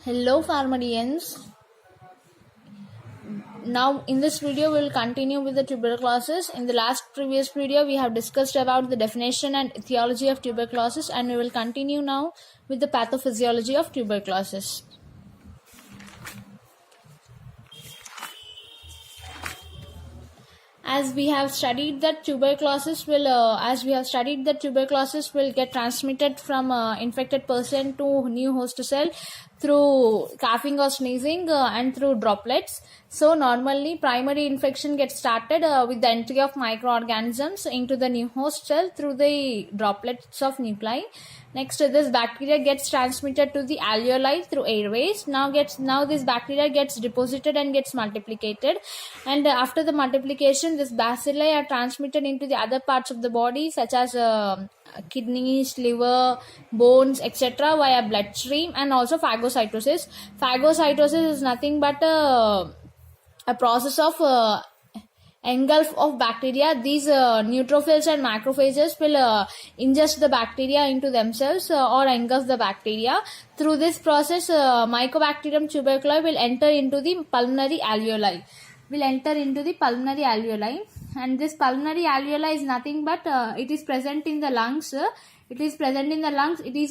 Hello Pharmadians. Now in this video we will continue with the tuberculosis. In the previous video we have discussed about the definition and etiology of tuberculosis, and we will continue now with the pathophysiology of tuberculosis. As we have studied that tuberculosis will get transmitted from infected person to new host cell through coughing or sneezing and through droplets. So normally primary infection gets started with the entry of microorganisms into the new host cell through the droplets of nuclei. Next, this bacteria gets transmitted to the alveoli through airways. Now this bacteria gets deposited and gets multiplicated, and after the multiplication, this bacilli are transmitted into the other parts of the body, such as kidneys, liver, bones, etc. via bloodstream, and also phagocytosis. Phagocytosis is nothing but a process of engulf of bacteria. These neutrophils and macrophages will ingest the bacteria into themselves or engulf the bacteria. Through this process, Mycobacterium tuberculosis will enter into the pulmonary alveoli. And this pulmonary alveoli is nothing but it is present in the lungs. It is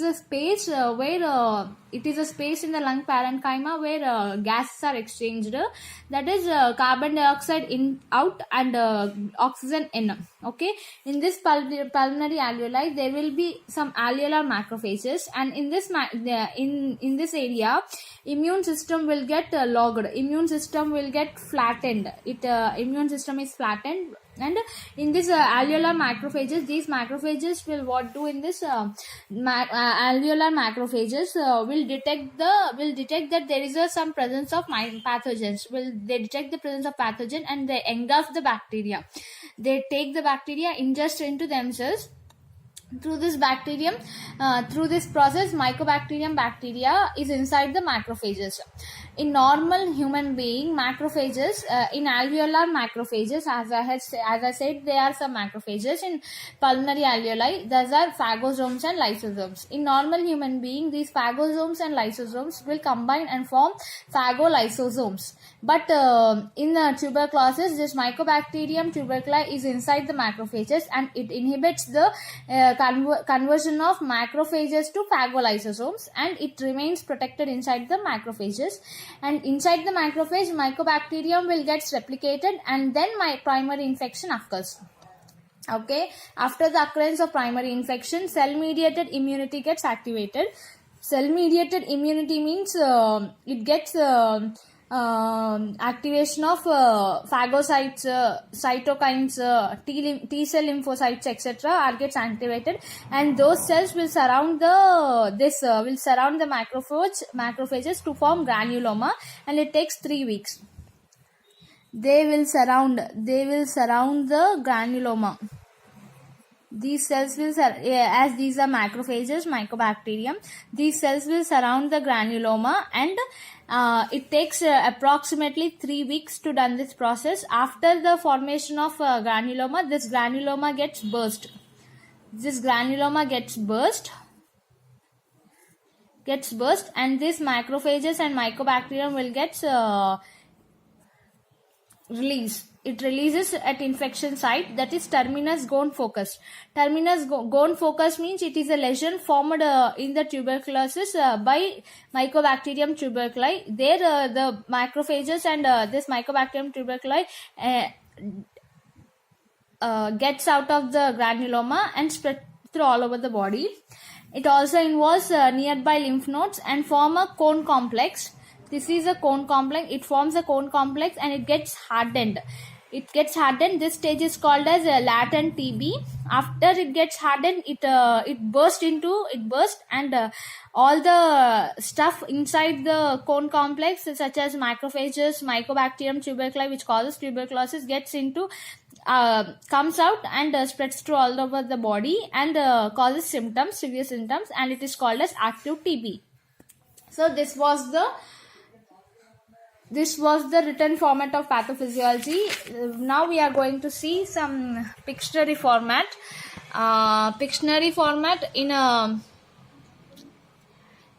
a space where it is a space in the lung parenchyma where gases are exchanged. That is carbon dioxide in out and oxygen in. Okay. In this pulmonary alveoli, there will be some alveolar macrophages, and in this in this area, immune system will get logged. Immune system will get flattened. Immune system is flattened. And in this alveolar macrophages, these macrophages will what do in this alveolar macrophages will detect that there is some presence of pathogens. They detect the presence of pathogen and they engulf the bacteria. They take the bacteria, ingest into themselves. Through this process, Mycobacterium bacteria is inside the macrophages. In normal human being, macrophages, in alveolar macrophages, as I said, there are some macrophages in pulmonary alveoli. Those are phagosomes and lysosomes. In normal human being, these phagosomes and lysosomes will combine and form phagolysosomes. But in tuberculosis, this Mycobacterium tuberculosis is inside the macrophages, and it inhibits the conversion of macrophages to phagolysosomes, and it remains protected inside the macrophages. And inside the macrophage, Mycobacterium will get replicated, and then primary infection occurs. Okay, after the occurrence of primary infection, cell-mediated immunity gets activated. Cell-mediated immunity means it gets activation of phagocytes, cytokines, T cell lymphocytes, etc. are gets activated, and those cells will surround the macrophages to form granuloma, and it takes 3 weeks. They will surround the granuloma. These cells will, as these are macrophages, Mycobacterium, these cells will surround the granuloma, and it takes approximately 3 weeks to done this process. After the formation of granuloma, this granuloma gets burst. And these macrophages and Mycobacterium will get release. It releases at infection site, that is terminus gone focus. Terminus gone focus means it is a lesion formed in the tuberculosis by Mycobacterium tuberculosis. There the macrophages and this Mycobacterium tuberculosis gets out of the granuloma and spread through all over the body. It also involves nearby lymph nodes and form a cone complex. This is a cone complex. It forms a cone complex and it gets hardened. This stage is called as a latent TB. After it gets hardened, it bursts, and all the stuff inside the cone complex, such as macrophages, Mycobacterium tuberculosis, which causes tuberculosis, gets into comes out and spreads through all over the body and causes severe symptoms, and it is called as active TB. So this was the written format of pathophysiology. Now we are going to see some Pictionary format. In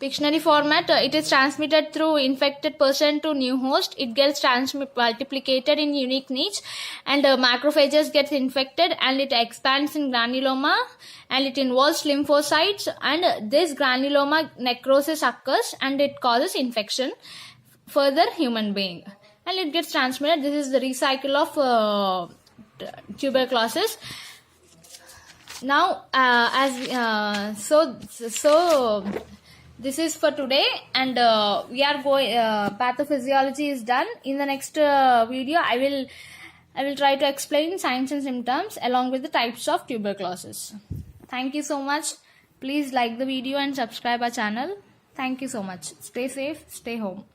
Pictionary format, it is transmitted through infected person to new host. It gets multiplicated in unique niche, and macrophages gets infected, and it expands in granuloma, and it involves lymphocytes, and this granuloma necrosis occurs, and it causes infection further human being, and it gets transmitted. This is the recycle of tuberculosis. Now so this is for today, and we are going pathophysiology is done. In the next video I will try to explain signs and symptoms along with the types of tuberculosis. Thank you so much. Please like the video and subscribe our channel. Thank you so much. Stay safe, stay home.